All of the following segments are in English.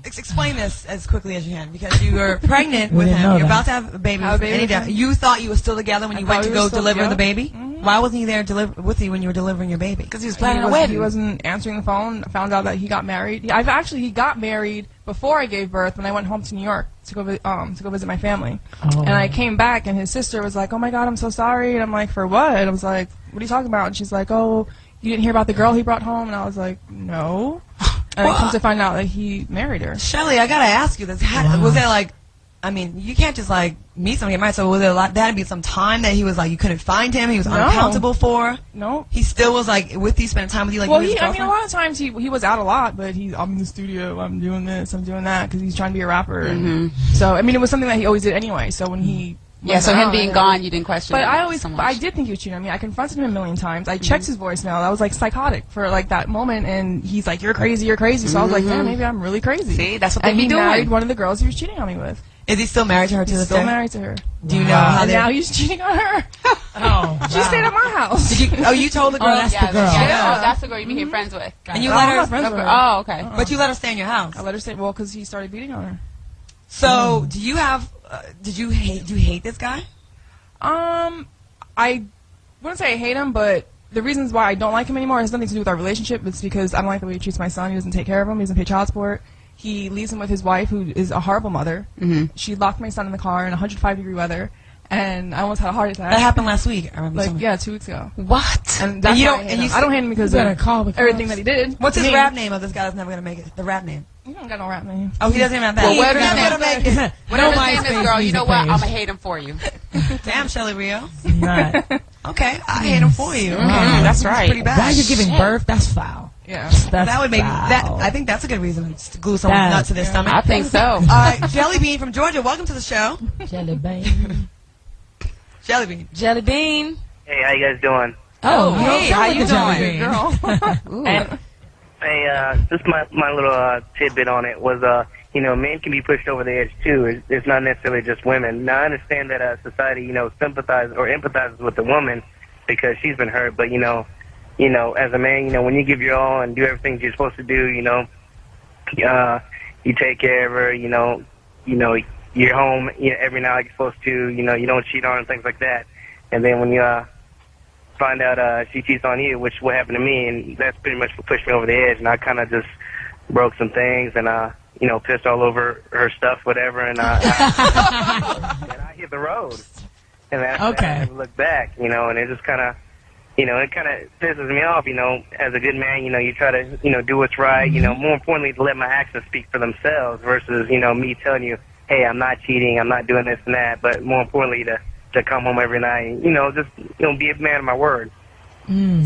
Explain this as quickly as you can, because you were pregnant with him. You're about to have a baby. You thought you were still together when you went to go deliver the baby? Mm-hmm. Why wasn't he there with you when you were delivering your baby? Because he was planning a wedding. He wasn't answering the phone. I found out that he got married. He got married before I gave birth when I went home to New York to go visit my family. Oh. And I came back and his sister was like, "Oh my God, I'm so sorry." And I'm like, "For what?" I was like, "What are you talking about?" And she's like, "Oh, you didn't hear about the girl he brought home?" And I was like, "No." And I come to find out that he married her. Shelly, I gotta ask you this: was there like, I mean, you can't just like meet somebody get married. So was there there had to be some time that he was like you couldn't find him? He was unaccountable for. No. He still was like with you, spending time with you. Like, well, I mean, a lot of times he was out a lot, but I'm in the studio, I'm doing this, I'm doing that, because he's trying to be a rapper. Mm-hmm. And so I mean, it was something that he always did anyway. So when he so him being gone, you didn't question it. But I did think he was cheating on me. I confronted him a million times. I checked his voicemail. I was like psychotic for like that moment, and he's like, "You're crazy, you're crazy." So I was like, "Man, maybe I'm really crazy." See, that's what they be doing. And he married one of the girls he was cheating on me with. Is he still married to her to this day? Still married to her. Do you know how and now he's cheating on her? She stayed at my house. You told the girl? That's the girl. Yeah. That's the girl you became friends with. And you let her? Friends with her. Oh, okay. But you let her stay in your house. I let her stay. Well, because he started beating on her. So do you have? Do you hate this guy? I wouldn't say I hate him, but the reasons why I don't like him anymore has nothing to do with our relationship. It's because I don't like the way he treats my son. He doesn't take care of him. He doesn't pay child support. He leaves him with his wife, who is a horrible mother. Mm-hmm. She locked my son in the car in 105-degree weather, and I almost had a heart attack. That happened last week. I remember. 2 weeks ago. What? And that's why I don't hate him because of everything that he did. What's his rap name of this guy that's never gonna make it? The rap name. He don't got no rap name. Oh, he doesn't even have that. Well, whatever his name is, girl, you know what? I'm gonna hate him for you. Damn, Shelly Rio. Right. Okay, I hate him for you. Okay, that's right. Pretty bad. While you're giving birth, that's foul. Yeah, that would make that. I think that's a good reason to glue someone's nuts to their stomach. I think so. All right, Jelly Bean from Georgia, welcome to the show. Jelly Bean. Jelly Bean. Jelly Bean. Hey, how you guys doing? Oh, hey, how you doing, girl? Hey, just my little tidbit on it was, men can be pushed over the edge too. It's not necessarily just women. Now I understand that society, sympathizes or empathizes with the woman because she's been hurt, but as a man, when you give your all and do everything you're supposed to do, you take care of her, you're home every night like you're supposed to, you don't cheat on her and things like that. And then when you find out she cheats on you, which what happened to me, and that's pretty much what pushed me over the edge, and I kind of just broke some things and pissed all over her stuff, whatever, and I hit the road. And that's I never looked back, and it just kind of it kind of pisses me off, as a good man, you try to, do what's right, more importantly, to let my actions speak for themselves versus, me telling you, hey, I'm not cheating, I'm not doing this and that, but more importantly, to come home every night and, just, be a man of my word.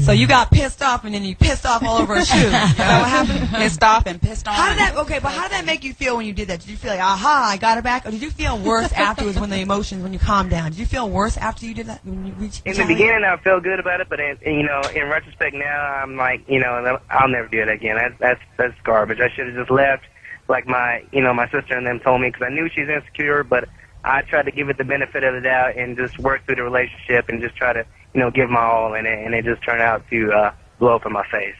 So you got pissed off and then you pissed off all over a shoe. Is that what happened? Pissed off and pissed on. How did that make you feel when you did that? Did you feel like, aha, I got her back? Or did you feel worse afterwards when when you calmed down? Did you feel worse after you did that? When you reached in the beginning, I felt good about it, but in retrospect now, I'm like, I'll never do it again. That's garbage. I should have just left, like my sister and them told me, because I knew she's insecure, but I tried to give it the benefit of the doubt and just work through the relationship and just try to, give my all in it, and it just turned out to blow up in my face.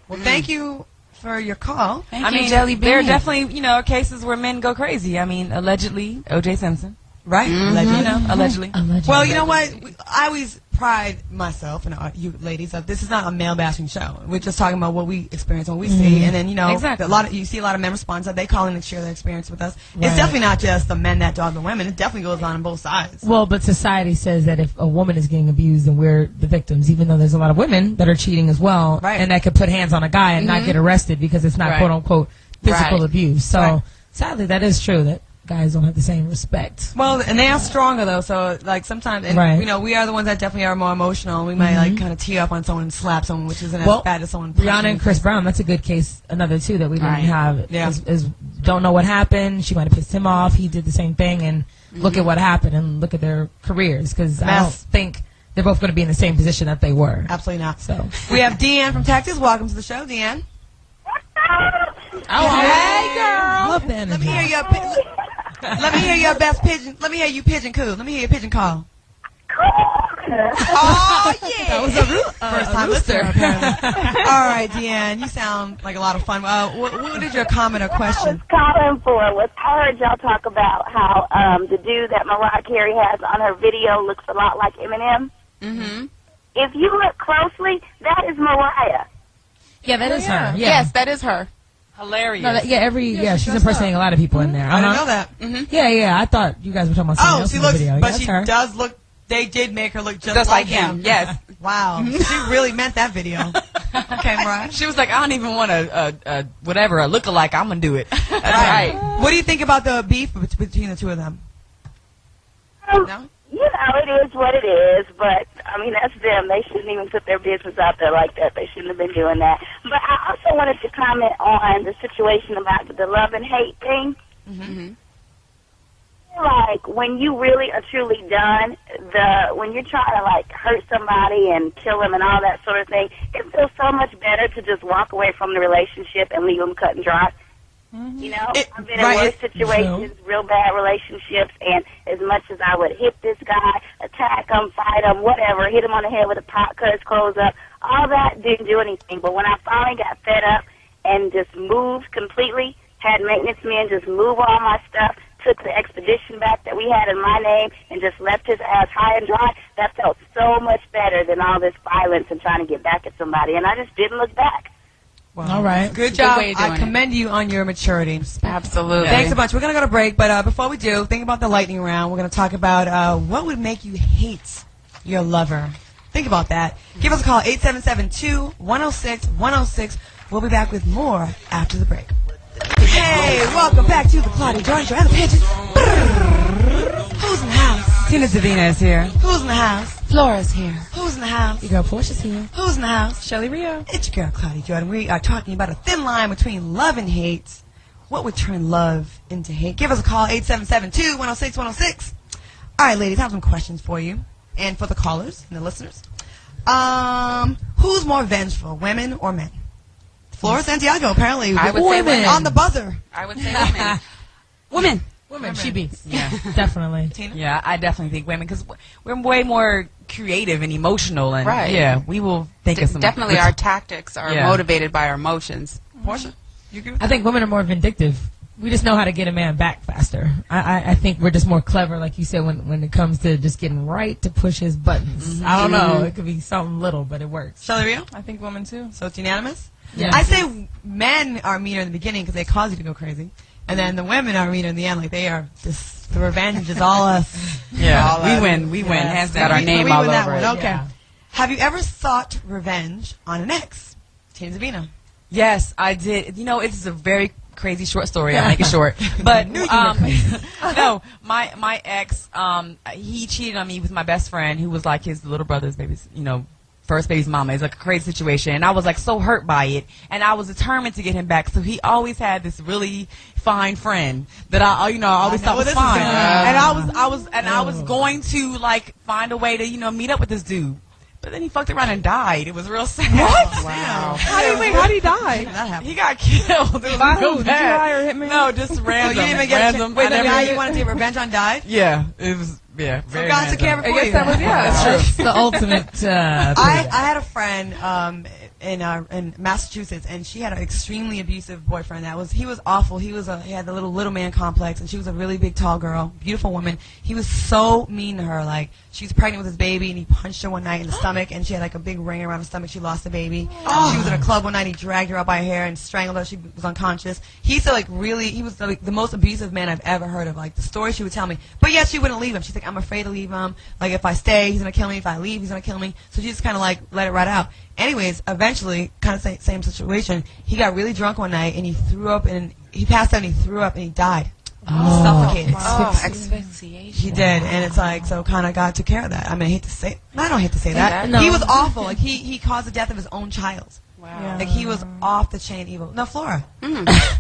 Well, thank you for your call. I mean, there are definitely, cases where men go crazy. I mean, allegedly, O.J. Simpson. Right? Mm-hmm. Allegedly. Well, you know what? I always pride myself and you ladies of this is not a male bashing show. We're just talking about what we experience, what we see, and then exactly. You see a lot of men respond, so they call in and share their experience with us. Right. It's definitely not just the men that dog the women. It definitely goes on both sides. Well, but society says that if a woman is getting abused, then we're the victims, even though there's a lot of women that are cheating as well, and that could put hands on a guy and not get arrested because it's not quote unquote physical abuse. So sadly, that is true that guys don't have the same respect. Well, and they are stronger though, so like sometimes, and, we are the ones that definitely are more emotional. We might like kind of tee up on someone and slap someone, which isn't as bad as someone. Rihanna and Chris Brown, that's a good case, another too that we didn't have. Yeah. Is don't know what happened. She might have pissed him off. He did the same thing, and look at what happened, and look at their careers, because I don't think they're both going to be in the same position that they were. Absolutely not. So we have Deanne from Texas. Welcome to the show, Deanne. Oh, hey, girl. Love the energy. Let me hear your best pigeon. Let me hear you pigeon coo. Let me hear your pigeon call. Oh, yeah. That was a first time listener, apparently. All right, Deanne, you sound like a lot of fun. What is your comment or question? What I was calling for was I heard y'all talk about how the dude that Mariah Carey has on her video looks a lot like Eminem. Mm-hmm. If you look closely, that is Mariah. Yeah, that is her. Yeah. Yes, that is her. Hilarious. No, she's impersonating a lot of people in there. I didn't know that. Yeah. I thought you guys were talking about someone else in the video. But she does look. They did make her look just like him. Yes. Wow. She really meant that video. Okay, Mariah. She was like, I don't even want a look-alike. I'm gonna do it. That's right. What do you think about the beef between the two of them? No? You know, it is what it is, but, I mean, that's them. They shouldn't even put their business out there like that. They shouldn't have been doing that. But I also wanted to comment on the situation about the love and hate thing. Mm-hmm. Like, when you really are truly done, when you're trying to, like, hurt somebody and kill them and all that sort of thing, it feels so much better to just walk away from the relationship and leave them cut and dry. Mm-hmm. You know, I've been in worse situations, real bad relationships, and as much as I would hit this guy, attack him, fight him, whatever, hit him on the head with a pot, cut his clothes up, all that didn't do anything. But when I finally got fed up and just moved completely, had maintenance men just move all my stuff, took the expedition back that we had in my name, and just left his ass high and dry, that felt so much better than all this violence and trying to get back at somebody. And I just didn't look back. Wow. All right. Good job. I commend you on your maturity. Absolutely. Thanks a bunch. We're going to go to break, but before we do, think about the lightning round. We're going to talk about what would make you hate your lover. Think about that. Give us a call, 877-2-106-106. We'll be back with more after the break. Hey, welcome back to the Claudia Jordan Show and the Pigeon. Who's in the house? Tina Davina is here. Who's in the house? Flora's here. Who's in the house? Your girl Portia's here. Who's in the house? Shelly Rio. It's your girl, Claudia Jordan. We are talking about a thin line between love and hate. What would turn love into hate? Give us a call, 877-2-106-106. All right, ladies, I have some questions for you and for the callers and the listeners. Who's more vengeful, women or men? Flora Santiago, apparently. I would say women. On the buzzer. I would say women. Women. She beats. Yeah. Definitely. Tina? Yeah, I definitely think women, because we're way more creative and emotional, and yeah, we will think of some. Definitely, our tactics are motivated by our emotions. Portia, you agree with that? I think women are more vindictive. We just know how to get a man back faster. I think we're just more clever, like you said, when it comes to just getting right to push his buttons. I don't know. It could be something little, but it works. Shelly Rio? I think women too. So it's unanimous? Yes. I say men are meaner in the beginning because they cause you to go crazy. And then the women are meaner in the end. Like, they are just, the revenge is all us. Yeah, all we us. win. We win. Hands down, our So name we all win that over one. it. Okay. Yeah. Have you ever sought revenge on an ex? Tina Davina. Yes, I did. You know, it's a very crazy short story. I'll make it short. But no, my ex, he cheated on me with my best friend, who was like his little brother's baby's, first baby's mama. It's like a crazy situation, and I was like so hurt by it, and I was determined to get him back. So he always had this really fine friend that I always thought was fine, and I was going to like find a way to meet up with this dude. But then he fucked around and died. It was real sad. What? Wow. How did he die? That happened. He got killed. It was By real who? Did you bad. hire a hitman? No, just random. You didn't even get random. Wait, the I never guy did. you wanted to get revenge on died? Yeah, it was. Yeah, So very God took care of it I for guess you. that was That's true. It's the ultimate. I had a friend in Massachusetts, and she had an extremely abusive boyfriend. He was awful. He had the little man complex, and she was a really big, tall girl, beautiful woman. He was so mean to her. Like, she was pregnant with his baby, and he punched her one night in the stomach, and she had like a big ring around her stomach. She lost the baby. She was at a club one night. He dragged her out by her hair and strangled her. She was unconscious. He said, like, really, he was like the most abusive man I've ever heard of. Like, the story she would tell me. But yet she wouldn't leave him. She's like, I'm afraid to leave him. Like, if I stay, he's going to kill me. If I leave, he's going to kill me. So she just kind of like let it right out. Anyways, eventually, kind of same situation. He got really drunk one night, and he passed out and he threw up and he died. He suffocated. Asphyxiation. He did, and it's like, so kind of God took care of that. I mean, I don't hate to say that. No. He was awful. Like, he caused the death of his own child. Wow. Yeah. Like he was off the chain evil. No, Flora.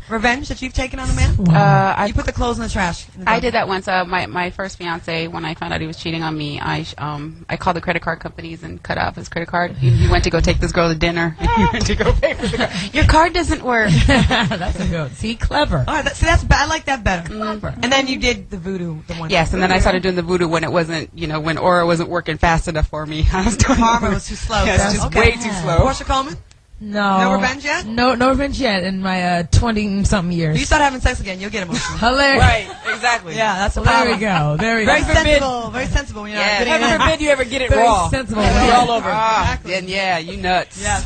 Revenge that you've taken on a man? You put the clothes in the trash. I did that once. My first fiance, when I found out he was cheating on me, I called the credit card companies and cut off his credit card. He went to go take this girl to dinner, and he went to go pay for the card. Your card doesn't work. That's a good. See, clever. All right, that's I like that better. Clever. And then you did the voodoo, the one. Yes, and then I started doing the voodoo when it wasn't, when Aura wasn't working fast enough for me. I was doing karma was too slow. Yes, just way too slow. Portia Coleman? No. No revenge yet? No revenge yet in my 20-something years. If you start having sex again, you'll get emotional. Hilarious. Right, exactly. Yeah, that's the There we go. Very sensible. Very sensible. Heaven forbid you ever get it very raw. sensible. It's all over. Then you nuts. Yeah.